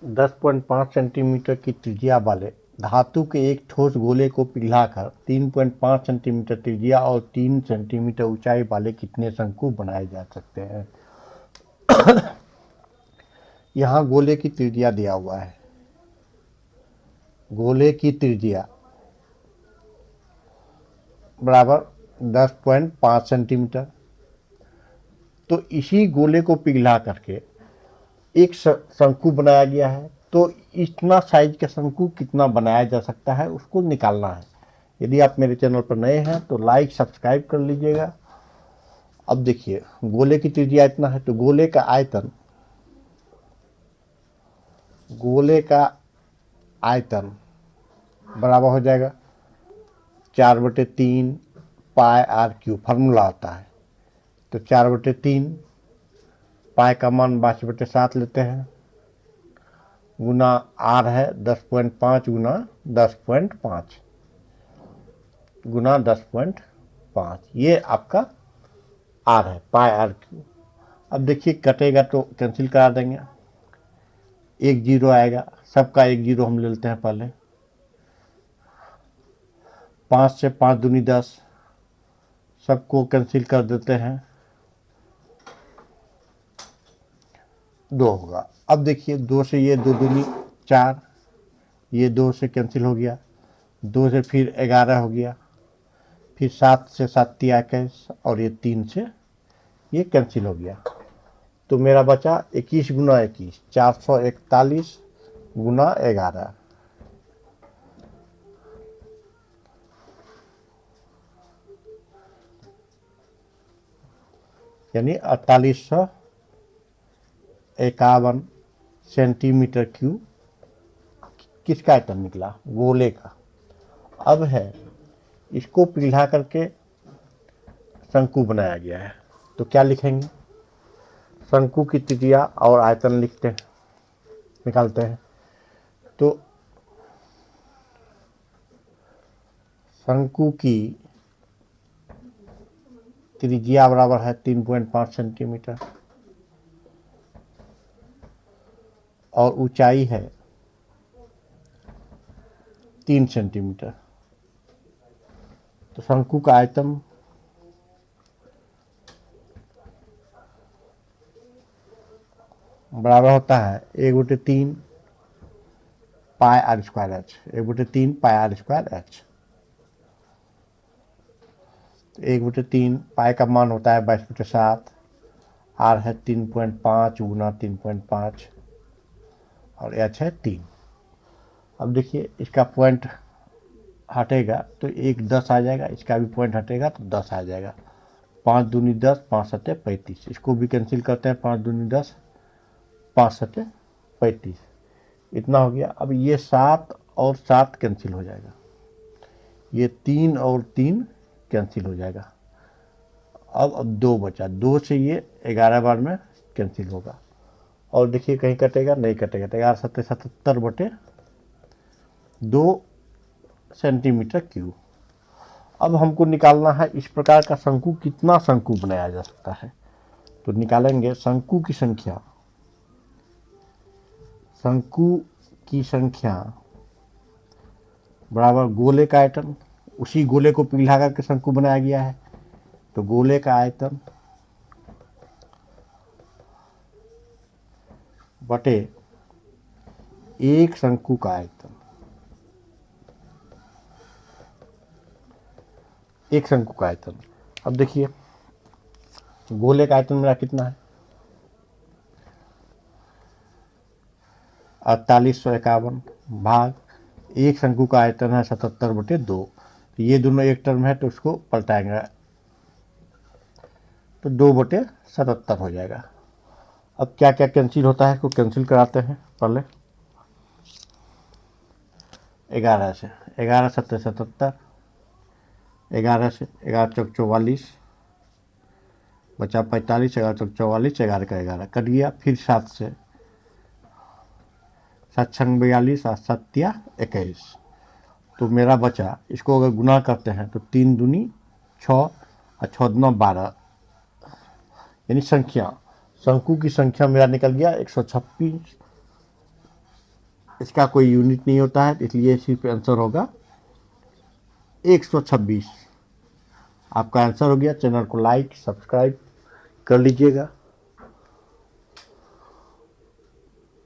10.5 centimetre की त्रिज्या वाले धातु के एक ठोस गोले को पिघलाकर 3.5 सेंटीमीटर त्रिज्या और 3 सेंटीमीटर ऊंचाई वाले कितने शंकु बनाए जा सकते हैं। यहाँ गोले की त्रिज्या दिया हुआ है। गोले की त्रिज्या बराबर 10.5 सेंटीमीटर। तो इसी गोले को पिघला करके एक शंकु बनाया गया है। तो इतना साइज का शंकु कितना बनाया जा सकता है उसको निकालना है। यदि आप मेरे चैनल पर नए हैं तो लाइक सब्सक्राइब कर लीजिएगा। अब देखिए गोले की त्रिज्या इतना है तो गोले का आयतन बराबर हो जाएगा 4/3 पाई आर क्यूब। फार्मूला होता है तो 4/3 पाई का मान 22/7 लेते हैं गुना आर है 10.5 गुना 10.5 गुना 10.5 ये आपका आर है पाई आर क्यूब। अब देखिए कटेगा तो कैंसिल करा देंगे, एक जीरो आएगा, सबका एक जीरो हम ले लेते हैं पहले। 5 से 5 दूनी 10, सबको कैंसिल कर देते हैं, 2 होगा। अब देखिए 2 से ये 2 दूनी 4, ये 2 से कैंसिल हो गया, 2 से फिर 11 हो गया, फिर 7 से 7 21 और ये 3 से ये कैंसिल हो गया। तो मेरा बचा 21 गुना 21 441 गुना 11 यानी 4851 सेंटीमीटर क्यूब किसका आयतन निकला, गोले का। अब है इसको पिघला करके शंकु बनाया गया है तो क्या लिखेंगे, शंकु की त्रिज्या और आयतन लिखते हैं, निकालते हैं। तो शंकु की त्रिज्या बराबर है 3.5 सेंटीमीटर और ऊंचाई है 3 सेंटीमीटर। तो शंकु का आयतन बराबर होता है 1/3 pi r square h, 1/3 pi r square h. 1/3 pi का मान होता है 22/7, आर है 3.5 गुना 3.5 और एच है 3। अब देखिए इसका पॉइंट हटेगा तो 10 आ जाएगा, इसका भी पॉइंट हटेगा तो 10 आ जाएगा। 5 दूनी 10, 5 सत्ते 35, इसको भी कैंसिल करते हैं, 5 दूनी 10, 5 सत्ते 35, इतना हो गया। अब ये 7 और 7 कैंसिल हो जाएगा, ये 3 और 3 कैंसिल हो जाएगा। अब 2 बचा, 2 से ये 11 बार में कैंसिल होगा और देखिए कहीं कटेगा नहीं कटेगा, तो 11 सत्ते 77/2 सेंटीमीटर क्यूब। अब हमको निकालना है इस प्रकार का शंकु कितना शंकु बनाया जा सकता है। तो निकालेंगे शंकु की संख्या, शंकु की संख्या बराबर गोले का आयतन, उसी गोले को पिघला करके शंकु बनाया गया है तो गोले का आयतन बटे एक शंकु का आयतन, एक शंकु का आयतन। अब देखिए गोले का आयतन मेरा कितना है 4851 भाग एक शंकु का आयतन है 77/2। ये दोनों एक टर्म है तो उसको पलटाएंगे तो 2/77 हो जाएगा। अब क्या क्या कैंसिल होता है इसको कैंसिल कराते हैं पहले। 11 से 11 सत्ते 77, 11 से 11 चौक 44 बचा 45, 11 चौक 44, 11 का 11 कट गया। फिर 7 से 7 छंग 42 और 7 या 21, तो मेरा बचा, इसको अगर गुना करते हैं तो 3 दूनी 6 और 6 दूना 12, यानी संख्या शंकु की संख्या मेरा निकल गया 126 इसका कोई यूनिट नहीं होता है, इसलिए सिर्फ आंसर होगा 126। आपका आंसर हो गया। चैनल को लाइक सब्सक्राइब कर लीजिएगा।